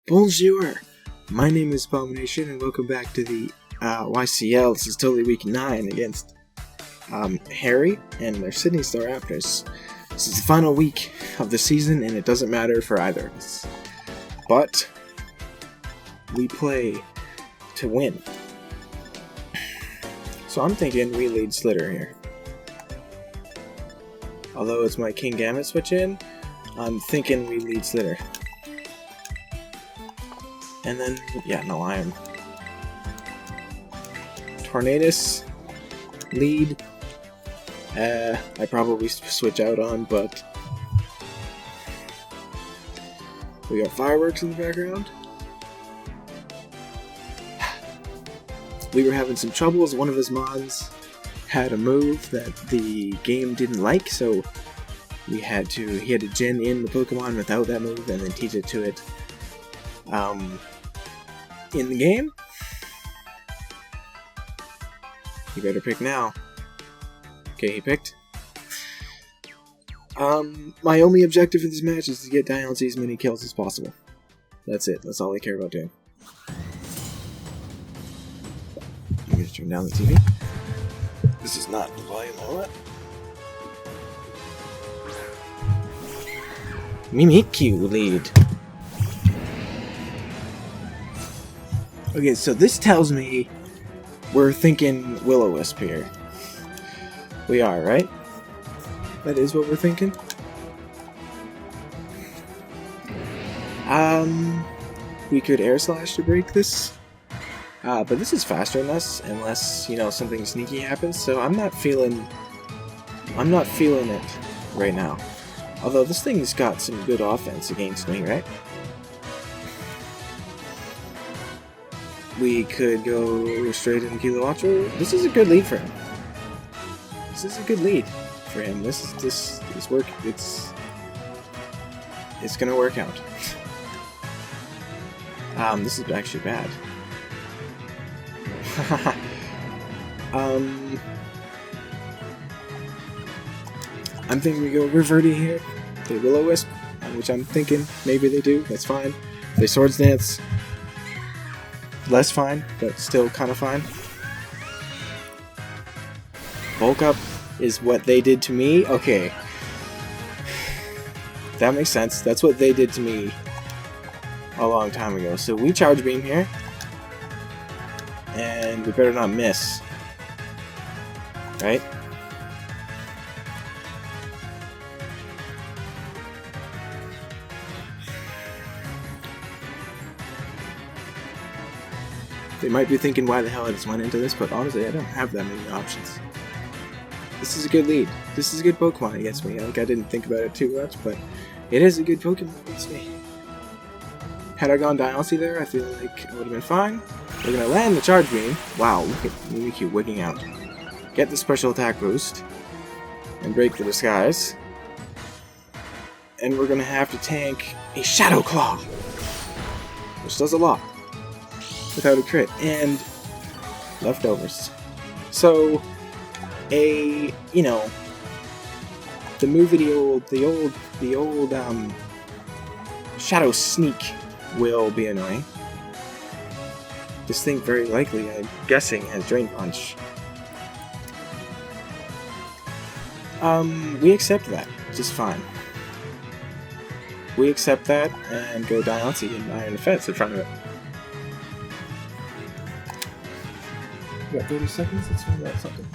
Bonjour! My name is Abomination and welcome back to the YCL. This is totally week 9 against Harry and their Sydney Staraptors. This is the final week of the season and it doesn't matter for either of us. But we play to win. So I'm thinking we lead Slitter here. Although it's my King Gamut switch in, I'm thinking we lead Slitter. And then, I am. Tornadus, lead. I probably switch out on, but we got fireworks in the background. We were having some troubles. One of his mons had a move that the game didn't like, so he had to gen in the Pokemon without that move and then teach it to it in the game. You better pick now. Okay, he picked. My only objective in this match is to get Diancie as many kills as possible. That's it. That's all I care about doing. I'm gonna turn down the TV. This is not the volume I want. Mimikyu lead. Okay, so this tells me we're thinking Will-O-Wisp here. We are, right? That is what we're thinking? We could Air Slash to break this. But this is faster than us, unless, something sneaky happens, so I'm not feeling it right now. Although this thing's got some good offense against me, right? We could go straight into Kilowattrel. This is a good lead for him. This is a good lead for him. This work. It's gonna work out. This is actually bad. I'm thinking we go Reverti here. They Will-O-Wisp, which I'm thinking maybe they do. That's fine. If they Swords Dance, less fine, but still kind of fine. Bulk Up is what they did to me. Okay, that makes sense. That's what they did to me a long time ago. So we Charge Beam here. And we better not miss. Right? They might be thinking why the hell I just went into this, but honestly I don't have that many options. This is a good lead. This is a good Pokemon against me. Like, I didn't think about it too much, but it is a good Pokemon against me. Had I gone Diancie there, I feel like it would have been fine. We're gonna land the Charge Beam. Wow, look at Mimikyu wigging out. Get the special attack boost. And break the disguise. And we're gonna have to tank a Shadow Claw. Which does a lot. Without a crit. And leftovers. So, the move of the old Shadow Sneak will be annoying. This thing very likely, I'm guessing, has Drain Punch. We accept that just fine. We accept that and go Diancie and Iron Defense in front of it. We got 30 seconds, let's find out something.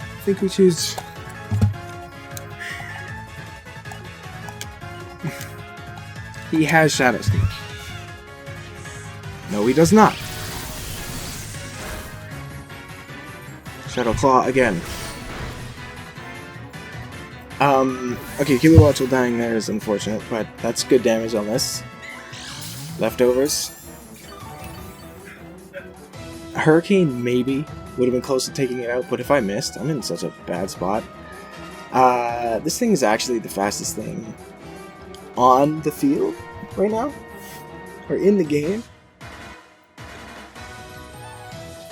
I think we choose. He has Shadow Sneak. No, he does not. Shadow Claw again. Okay, Kilowattrel dying there is unfortunate, but that's good damage on this. Leftovers. Hurricane, maybe. Would have been close to taking it out, but if I missed, I'm in such a bad spot. This thing is actually the fastest thing on the field right now, or in the game,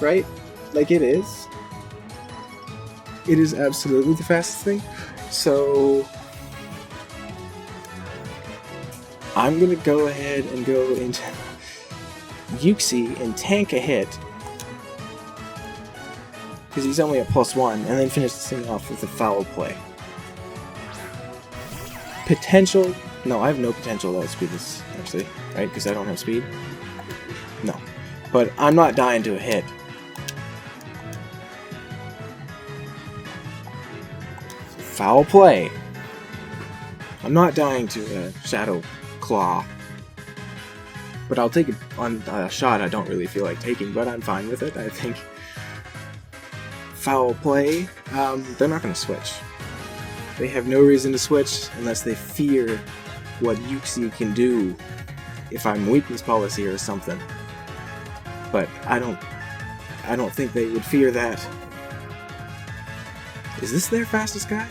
right? Like it is. It is absolutely the fastest thing. So I'm gonna go ahead and go into Diancie and tank a hit, because he's only at +1, and then finish this thing off with a foul play. Potential? No, I have no potential to outspeed this, actually, right? Because I don't have speed? No. But I'm not dying to a hit. Foul play. I'm not dying to a Shadow Claw. But I'll take it on a shot I don't really feel like taking, but I'm fine with it, I think. Foul play. They're not going to switch. They have no reason to switch unless they fear what Diancie can do if I'm weakness policy or something. But I don't think they would fear that. Is this their fastest guy?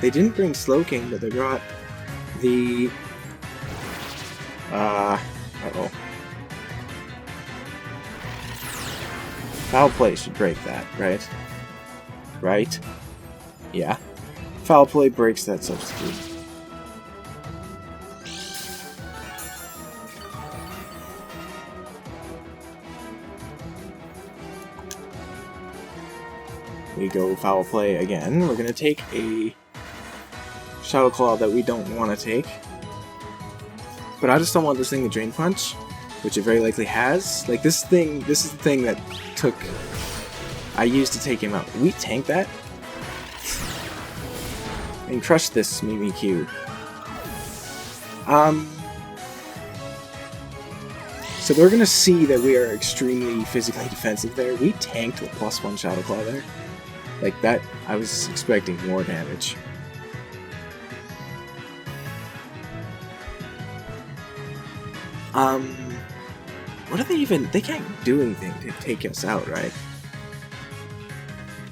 They didn't bring Slowking, but they brought the uh-oh. Foul play should break that, right? Right? Yeah. Foul play breaks that substitute. We go foul play again. We're gonna take a Shadow Claw that we don't want to take. But I just don't want this thing to Drain Punch, which it very likely has. Like this is the thing that I used to take him out. We tank that and crush this Mimikyu. So they're gonna see that we are extremely physically defensive there. We tanked with +1 Shadow Claw there. Like that, I was expecting more damage. What are they even? They can't do anything to take us out, right?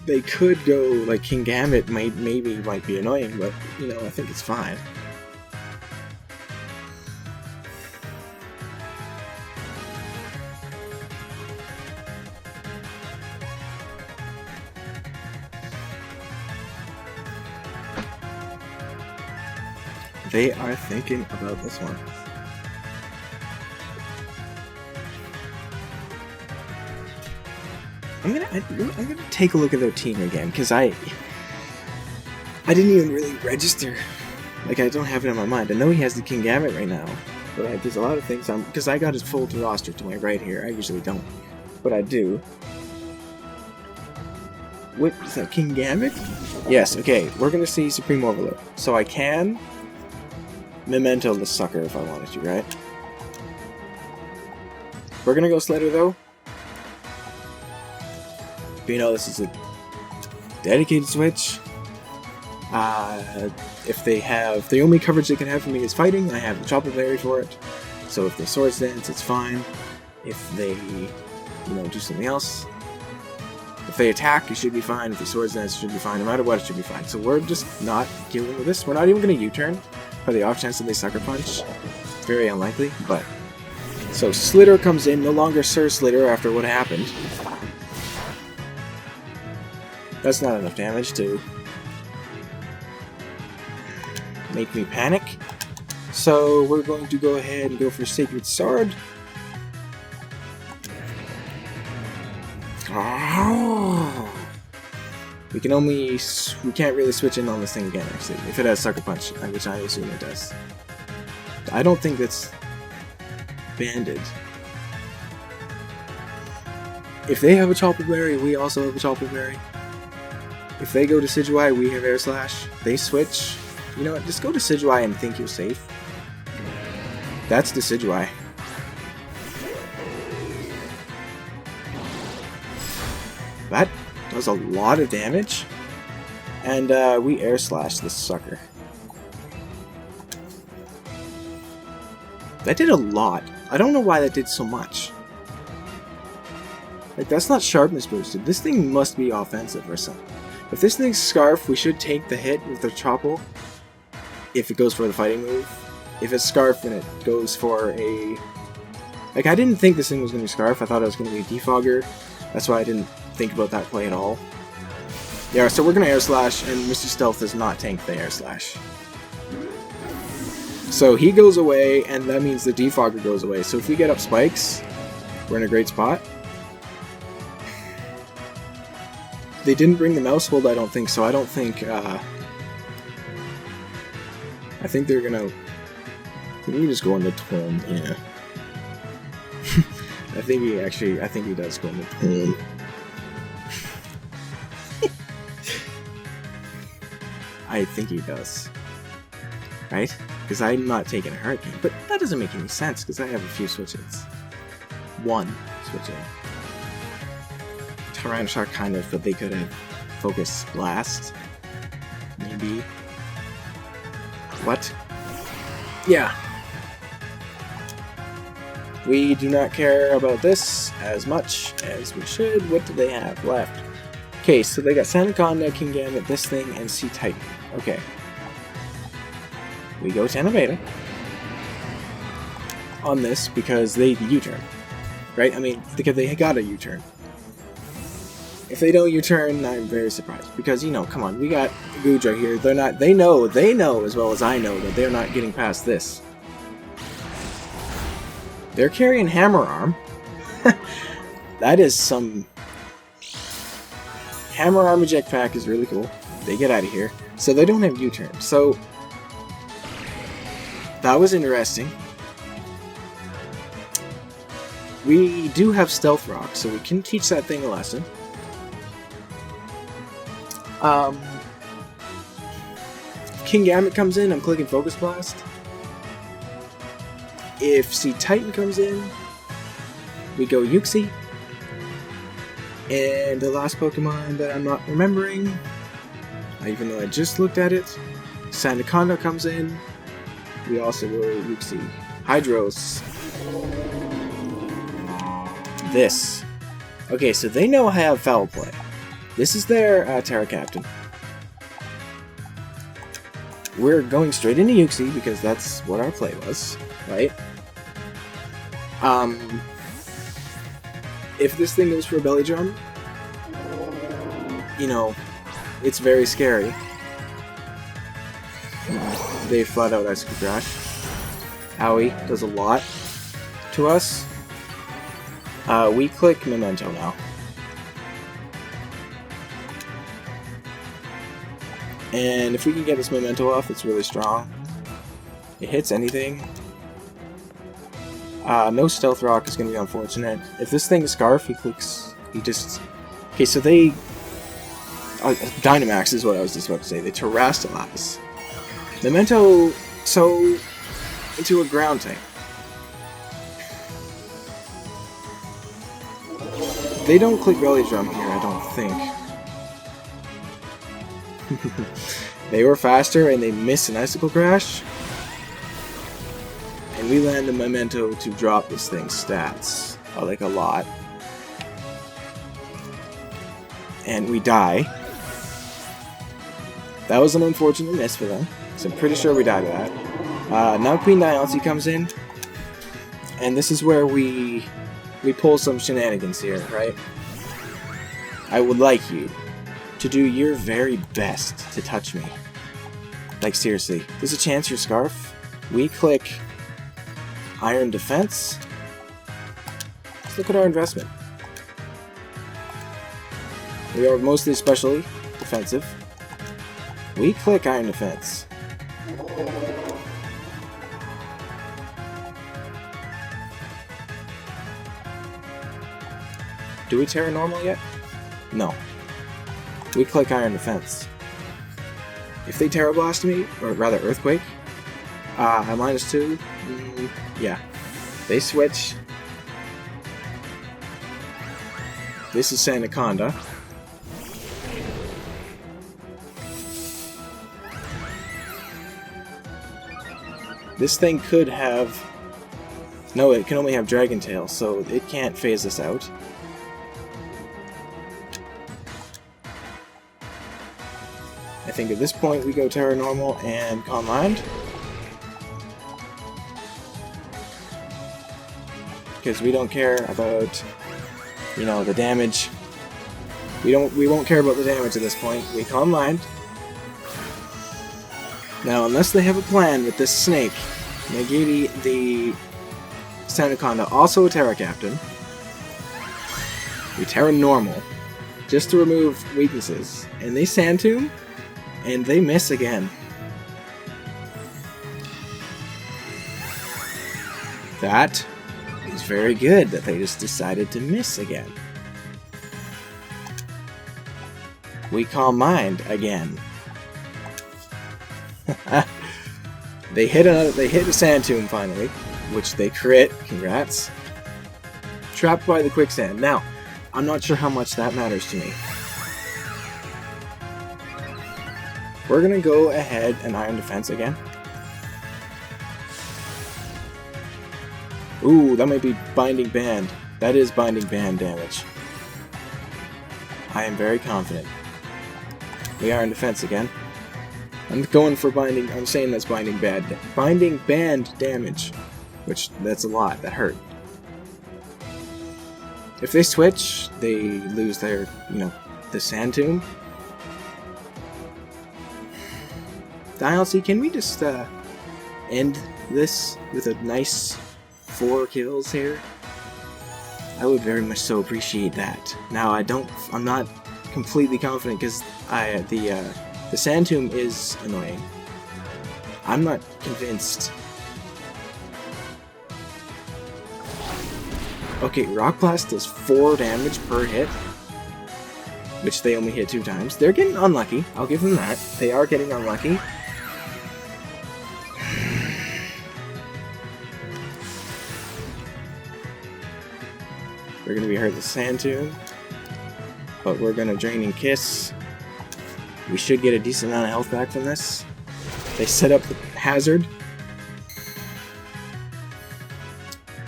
They could go, like, Kingambit maybe might be annoying, but, you know, I think it's fine. They are thinking about this one. I'm gonna take a look at their team again, because I didn't even really register. Like, I don't have it in my mind. I know he has the Kingambit right now, but there's a lot of things because I got his full roster to my right here. I usually don't, but I do. What is that, Kingambit? Yes. Okay, we're gonna see Supreme Overload, so I can Memento the sucker if I wanted to, right? We're gonna go Slitter though. But you know, this is a dedicated switch. If they have, the only coverage they can have for me is fighting, I have the Chople Berry for it. So if they Swords Dance, it's fine. If they, you know, do something else, if they attack, it should be fine. If they Swords Dance, it should be fine. No matter what, it should be fine. So we're just not dealing with this. We're not even going to U-turn for the off chance that they Sucker Punch. Very unlikely, but... So Slitter comes in, no longer Sir Slitter after what happened. That's not enough damage to make me panic. So we're going to go ahead and go for Sacred Sword. Oh. We can't really switch in on this thing again, actually, if it has Sucker Punch, which I assume it does. I don't think that's banded. If they have a Chople Berry, we also have a Chople Berry. If they go to Decidueye, we have Air Slash. They switch. You know what? Just go to Decidueye and think you're safe. That's Decidueye. That does a lot of damage. And we Air Slash this sucker. That did a lot. I don't know why that did so much. Like, that's not sharpness boosted. This thing must be offensive or something. If this thing's Scarf, we should take the hit with the Chople. if it goes for the fighting move. If it's Scarf, then it goes for a... Like, I didn't think this thing was going to be Scarf. I thought it was going to be a Defogger. That's why I didn't think about that play at all. Yeah, so we're going to Air Slash, and Mr. Stealth does not tank the Air Slash. So he goes away, and that means the Defogger goes away. So if we get up spikes, we're in a great spot. They didn't bring the mouse hold, I don't think, so I don't think... I think they're going to... We just go into Tome, yeah. I think he does go into Tome. I think he does. Right? Because I'm not taking a Hurricane. But that doesn't make any sense, because I have a few switches. One switch in. Tyrannosaur kind of, but they could have Focus Blast. Maybe. What? Yeah. We do not care about this as much as we should. What do they have left? Okay, so they got Sandaconda, Kingambit, this thing, and Sea Titan. Okay. We go Tanabeta on this because they U-turn. Right? I mean, because they got a U-turn. If they don't U-turn, I'm very surprised. Because, you know, come on, we got Goodra here. They're not, they know as well as I know that they're not getting past this. They're carrying Hammer Arm. That is some... Hammer Arm Eject Pack is really cool. They get out of here. So they don't have U-turn. So... that was interesting. We do have Stealth Rock, so we can teach that thing a lesson. Kingambit comes in, I'm clicking Focus Blast. If Sea Titan comes in, we go Uxie. And the last Pokemon that I'm not remembering, even though I just looked at it, Sandaconda comes in. We also go Uxie. Hydros. This. Okay, so they know I have Foul Play. This is their Terra Captain. We're going straight into Uxie because that's what our play was, right? If this thing goes for a Belly Drum, you know, it's very scary. They flat out Ice Crash. Owie does a lot to us. We click Memento now. And if we can get this Memento off, it's really strong. It hits anything. No Stealth Rock is going to be unfortunate. If this thing is Scarf, he clicks... He just... Okay, so they... Dynamax is what I was just about to say. They Terrastalize. Memento... So... into a ground tank. They don't click Belly Drum here, I don't think. They were faster and they missed an Icicle Crash. And we land a Memento to drop this thing's stats. Like a lot. And we die. That was an unfortunate miss for them. So I'm pretty sure we died of that. Now Queen Diancie comes in. And this is where we pull some shenanigans here, right? I would like you to do your very best to touch me. Like, seriously. There's a chance you're Scarf. We click Iron Defense. Let's look at our investment. We are mostly specially defensive. We click Iron Defense. Do we Terra Normal yet? No. We click Iron Defense. If they Terra Blast me, or rather Earthquake, -2, yeah. They switch. This is Sandaconda. This thing could have... No, it can only have Dragon Tail, so it can't phase us out. I think at this point we go Terra Normal and Calm Mind. Because we don't care about, you know, the damage. We won't care about the damage at this point. We Calm Mind. Now, unless they have a plan with this snake, Nagini, the Sandaconda, also a Terra Captain. We Terra Normal, just to remove weaknesses. And they Sand Tomb, and they miss again. That is very good that they just decided to miss again. We Calm Mind again. They hit a Sand Tomb finally, which they crit. Congrats. Trapped by the quicksand. Now, I'm not sure how much that matters to me. We're gonna go ahead and Iron Defense again. Ooh, that might be Binding Band. That is Binding Band damage. I am very confident. We Iron Defense again. I'm going for Binding. I'm saying that's Binding Band damage, which that's a lot. That hurt. If they switch, they lose their, you know, the Sand Tomb. Diancie, can we just end this with a nice 4 kills here? I would very much so appreciate that. Now I'm not completely confident because the Sand Tomb is annoying. I'm not convinced. Okay, Rock Blast does 4 damage per hit, which they only hit 2 times. They're getting unlucky. I'll give them that. They are getting unlucky. We're going to be hurt the Sand Tomb, but we're going to Draining Kiss. We should get a decent amount of health back from this. They set up the hazard.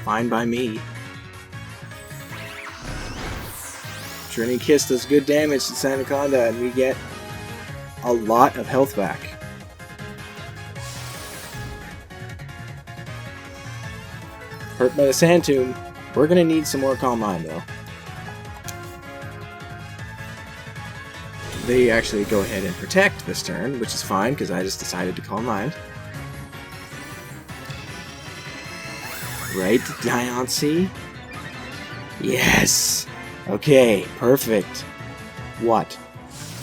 Fine by me. Draining Kiss does good damage to Sandaconda, and we get a lot of health back. Hurt by the Sand Tomb. We're gonna need some more Calm Mind, though. They actually go ahead and protect this turn, which is fine, because I just decided to Calm Mind. Right, Diancie? Yes! Okay, perfect. What?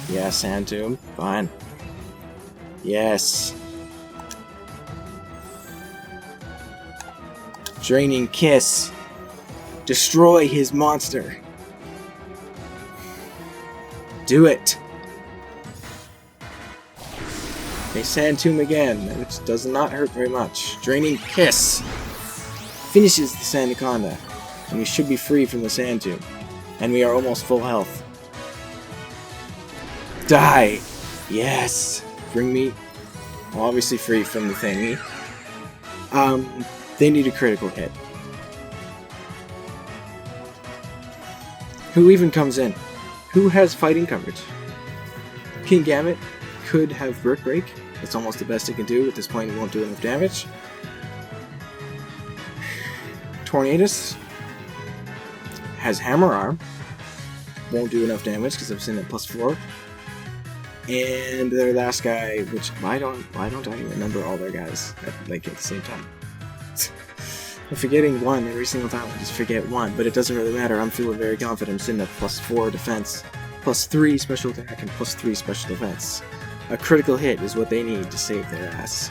Yeah, Sand Tomb. Fine. Yes. Draining Kiss. Destroy his monster. Do it. They Sand Tomb again, which does not hurt very much. Draining Kiss. Finishes the Sandaconda. And we should be free from the Sand Tomb. And we are almost full health. Die! Yes! Bring me... Well, obviously free from the thingy. They need a critical hit. Who even comes in? Who has fighting coverage? King Gambit could have Brick Break. That's almost the best it can do. At this point, it won't do enough damage. Tornadus has Hammer Arm. Won't do enough damage because I've seen it +4. And their last guy, which why don't I remember all their guys at the same time? I'm forgetting one every single time. I just forget one, but it doesn't really matter. I'm feeling very confident in the +4 defense, +3 special attack, and +3 special defense. A critical hit is what they need to save their ass.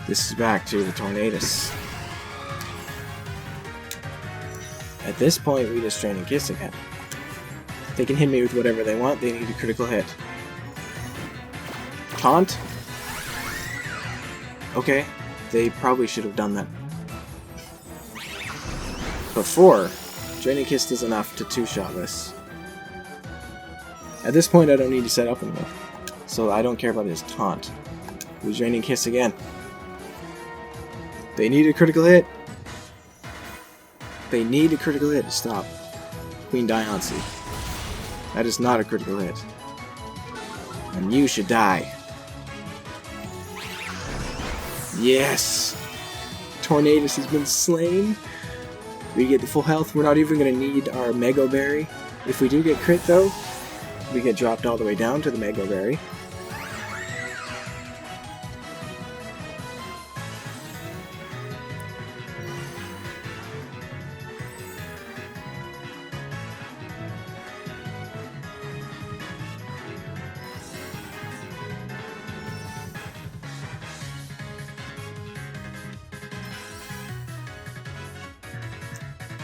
This is back to the Tornadus. At this point, we just Draining Kiss again. They can hit me with whatever they want. They need a critical hit. Taunt? Okay. They probably should have done that before. Draining Kiss does enough to 2-shot this. At this point, I don't need to set up anymore. So I don't care about his taunt. We Draining Kiss again. They need a critical hit. They need a critical hit to stop Queen Diancie. That is not a critical hit. And you should die. Yes! Tornadus has been slain. We get the full health. We're not even going to need our Mega Berry. If we do get crit though, we get dropped all the way down to the Mega Berry.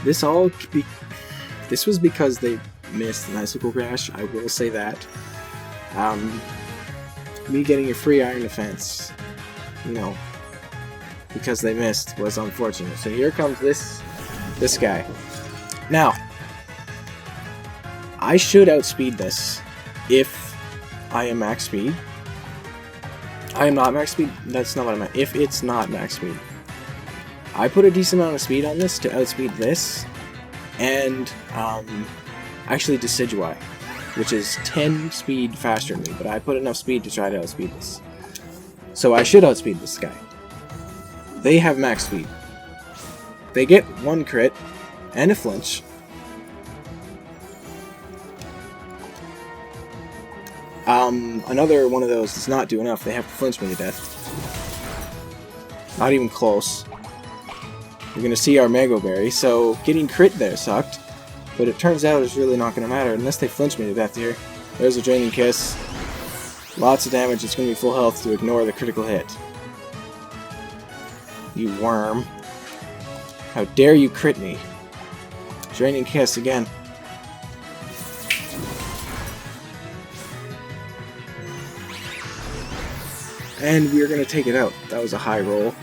This was because they missed an Icicle Crash, I will say that. Me getting a free Iron Defense, you know, because they missed was unfortunate. So here comes this guy. Now, I should outspeed this if I am max speed. I am not max speed, that's not what I meant. If it's not max speed. I put a decent amount of speed on this to outspeed this, and actually Decidueye, which is 10 speed faster than me, but I put enough speed to try to outspeed this. So I should outspeed this guy. They have max speed. They get 1 crit and a flinch. Another one of those does not do enough. They have to flinch me to death. Not even close. We're going to see our Mega Berry, so getting crit there sucked, but it turns out it's really not going to matter unless they flinch me to death here. There's a Draining Kiss. Lots of damage, it's going to be full health to ignore the critical hit. You worm. How dare you crit me. Draining Kiss again. And we're going to take it out. That was a high roll.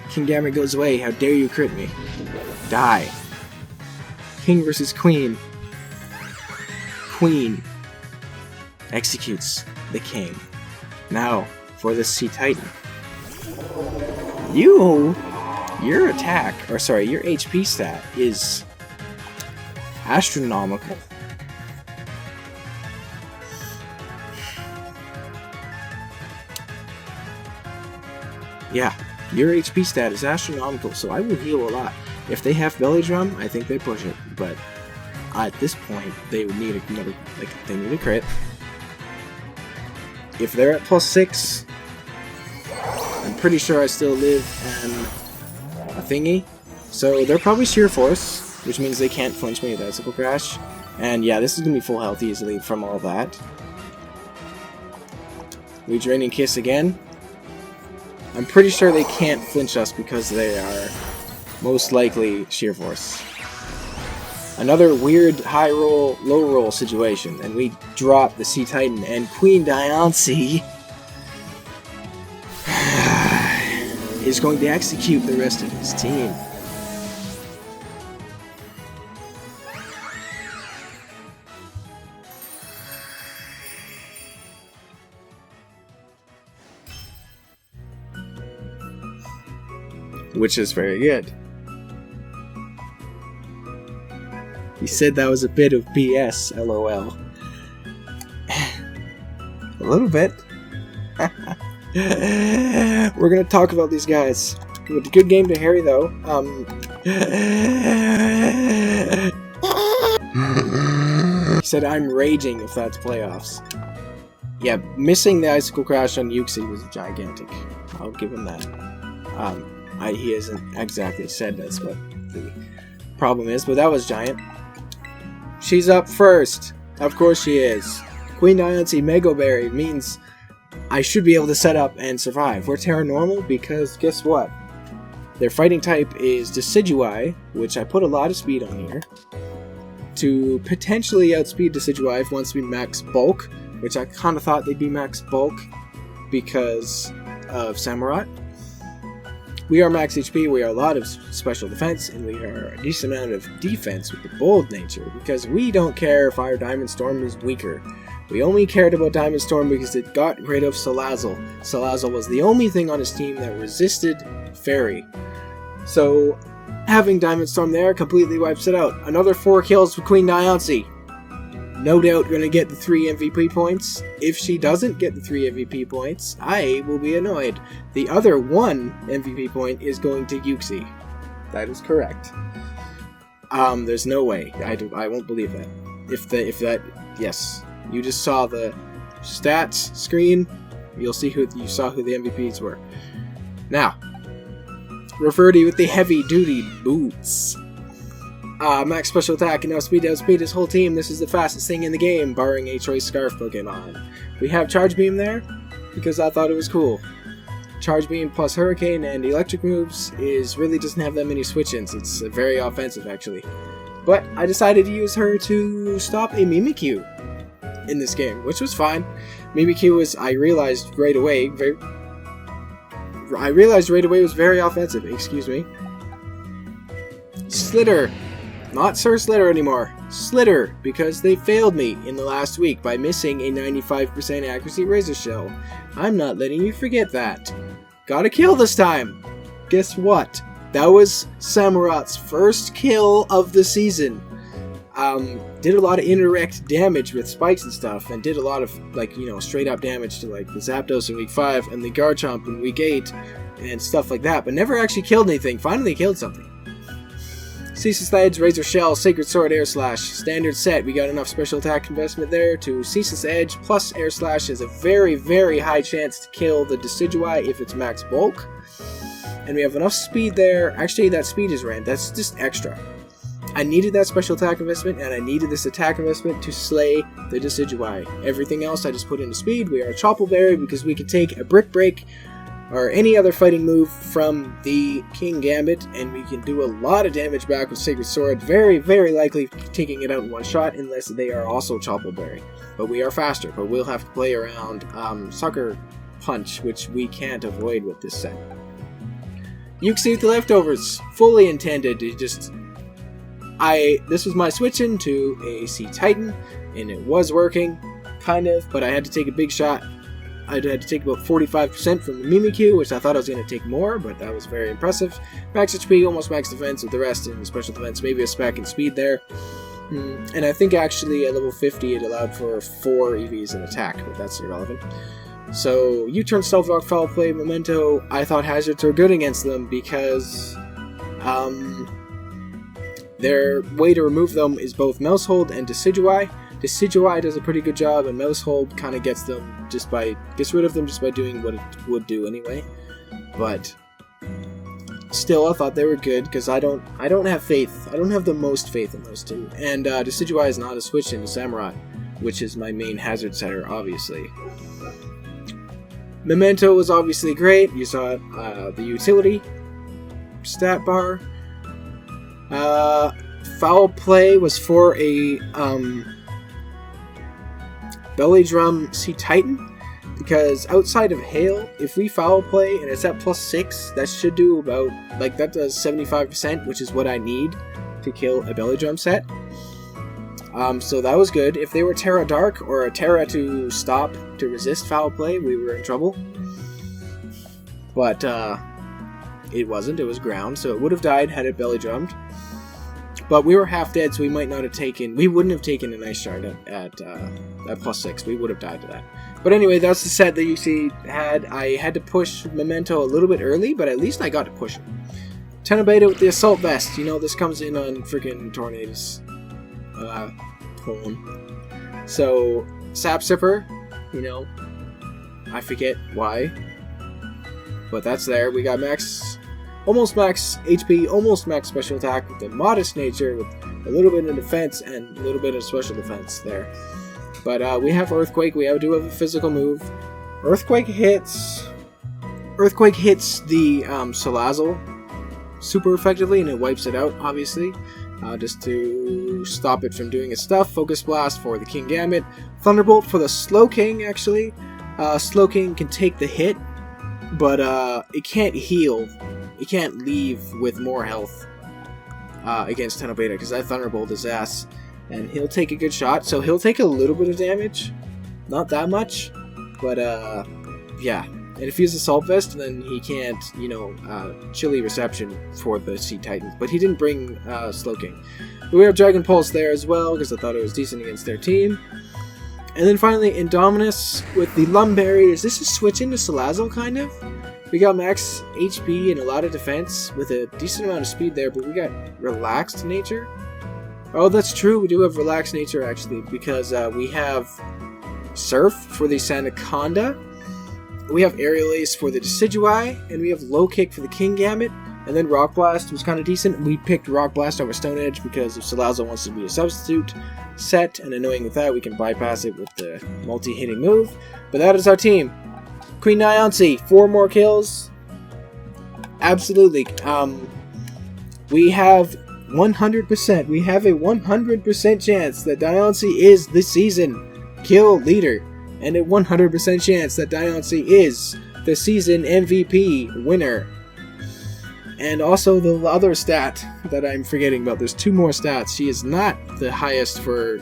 Kingambit goes away. How dare you crit me? Die. King versus Queen. Queen executes the king. Now, for the Sea Titan. Your attack, or sorry, your HP stat is astronomical. Yeah. Your HP stat is astronomical, so I will heal a lot. If they have Belly Drum, I think they push it, but at this point, they would need another, they need a crit. If they're at +6, I'm pretty sure I still live and a thingy. So they're probably Sheer Force, which means they can't flinch me with Icicle Crash. And yeah, this is going to be full health easily from all that. We Draining Kiss again. I'm pretty sure they can't flinch us because they are most likely Sheer Force. Another weird high roll, low roll situation, and we drop the Sea Titan, and Queen Diancie is going to execute the rest of his team. Which is very good. He said that was a bit of BS, LOL. A little bit. We're gonna talk about these guys. With a good game to Harry, though. He said I'm raging if that's playoffs. Yeah, missing the Icicle Crash on Yuxi was gigantic. I'll give him that. He hasn't exactly said that's what the problem is, but that was giant. She's up first. Of course she is. Queen Diancie Mega Berry means I should be able to set up and survive. We're Terra Normal because guess what? Their fighting type is Decidueye, which I put a lot of speed on here, to potentially outspeed Decidueye if wants to be max bulk, which I kind of thought they'd be max bulk because of Samurott. We are max HP, we are a lot of special defense, and we are a decent amount of defense with the bold nature, because we don't care if our Diamond Storm is weaker. We only cared about Diamond Storm because it got rid of Salazzle. Salazzle was the only thing on his team that resisted Fairy. So, having Diamond Storm there completely wipes it out. Another 4 kills for Queen Diancie. no doubt going to get the 3 MVP points. If she doesn't get the 3 MVP points, I will be annoyed. The other 1 MVP point is going to Diancie. That is correct. There's no way. I won't believe that. If that, yes. You just saw the stats screen. You'll see who the MVPs were. Now, Reverdy with the heavy-duty boots. Max special attack and now speed outspeed his whole team. This is the fastest thing in the game, barring a choice Scarf Pokemon. We have Charge Beam there, because I thought it was cool. Charge Beam plus Hurricane and Electric moves really doesn't have that many switch-ins. It's very offensive, actually. But I decided to use her to stop a Mimikyu in this game, which was fine. Mimikyu was, I realized right away was very offensive. Excuse me. Slitter. Not Sir Slitter anymore. Slitter, because they failed me in the last week by missing a 95% accuracy Razor Shell. I'm not letting you forget that. Got a kill this time. Guess what? That was Samurot's first kill of the season. Did a lot of indirect damage with spikes and stuff, and did a lot of, straight up damage to, the Zapdos in week 5 and the Garchomp in week 8 and stuff like that, but never actually killed anything. Finally killed something. Ceaseless Edge, Razor Shell, Sacred Sword, Air Slash. Standard set, we got enough special attack investment there to Ceaseless Edge plus Air Slash has a very, very high chance to kill the Decidueye if it's max bulk. And we have enough speed there. Actually, that speed is random. That's just extra. I needed that special attack investment, and I needed this attack investment to slay the Decidueye. Everything else I just put into speed. We are Chople Berry because we can take a Brick Break or any other fighting move from the King Gambit, and we can do a lot of damage back with Sacred Sword. Very, very likely taking it out in one shot, unless they are also Chople Berry. But we are faster, but we'll have to play around Sucker Punch, which we can't avoid with this set. Diancie with the leftovers, fully intended to just... This was my switch into a C-Titan, and it was working, kind of, but I had to take a big shot. I had to take about 45% from the Mimikyu, which I thought I was going to take more, but that was very impressive. Max HP, almost max defense, with the rest in special defense, maybe a spec and speed there. And I think actually at level 50 it allowed for 4 EVs in attack, but that's irrelevant. So, U-turn, Stealth Rock, Foul Play, Memento, I thought hazards were good against them because their way to remove them is both Mousehold and Decidueye. Decidueye does a pretty good job, and Mousehold kind of gets rid of them just by doing what it would do anyway. But still, I thought they were good because I don't have faith. I don't have the most faith in those two. And Decidueye is not a switch into Samurott, which is my main hazard setter, obviously. Memento was obviously great. You saw the utility stat bar. Foul Play was for a Belly Drum C-Titan, because outside of Hail, if we Foul Play and it's at +6, that should do about, that does 75%, which is what I need to kill a Belly Drum set. So that was good. If they were Terra Dark or a Terra to resist Foul Play, we were in trouble. But it wasn't, it was ground, so it would have died had it Belly Drummed. But we were half dead, so we wouldn't have taken a nice shard at +6. We would have died to that. But anyway, that's the set that Diancie had. I had to push Memento a little bit early, but at least I got to push it. Tenobeta with the Assault Vest. This comes in on freaking Tornado's clone. So, Sap Sipper, I forget why. But that's there. We got almost max HP, almost max special attack with a modest nature, with a little bit of defense and a little bit of special defense there. But we have Earthquake. We do have a physical move. Earthquake hits the Salazzle super effectively, and it wipes it out, obviously, just to stop it from doing its stuff. Focus Blast for the King Gambit. Thunderbolt for the Slowking, actually. Slowking can take the hit, but it can't heal. It can't leave with more health against Tenobeta, because that Thunderbolt is ass. And he'll take a good shot, so he'll take a little bit of damage. Not that much, but yeah. And if he's Assault Vest, then he can't, Chilly Reception for the C-Titans. But he didn't bring Slowking. But we have Dragon Pulse there as well, because I thought it was decent against their team. And then finally, Indominus with the Lumberry. Is this a switch into Salazzle, kind of? We got max HP and a lot of defense with a decent amount of speed there, but we got Relaxed Nature. Oh, that's true. We do have Relaxed Nature, actually, because we have Surf for the Sandaconda. We have Aerial Ace for the Decidueye, and we have Low Kick for the Kingambit. And then Rock Blast was kind of decent. We picked Rock Blast over Stone Edge because if Salazzle wants to be a substitute set, and knowing with that, we can bypass it with the multi-hitting move. But that is our team. Queen Diancie, 4 more kills. Absolutely. We have 100%. We have a 100% chance that Diancie is the season kill leader. And a 100% chance that Diancie is the season MVP winner. And also the other stat that I'm forgetting about. There's 2 more stats. She is not the highest for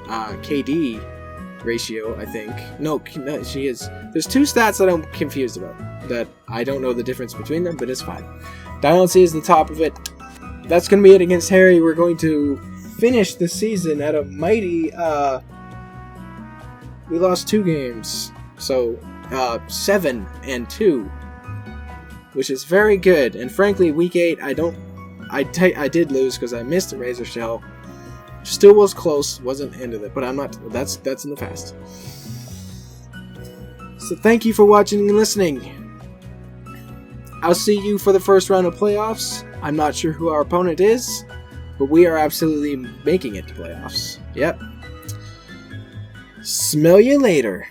KD ratio, I think. No, she is. There's 2 stats that I'm confused about. That I don't know the difference between them, but it's fine. Diancie is the top of it. That's going to be it against Harry. We're going to finish the season at a mighty... we lost 2 games. So, 7-2. Which is very good, and frankly, week 8, I did lose because I missed the Razor Shell. Still was close, wasn't into it, but I'm not. That's in the past. So thank you for watching and listening. I'll see you for the first round of playoffs. I'm not sure who our opponent is, but we are absolutely making it to playoffs. Yep. Smell you later.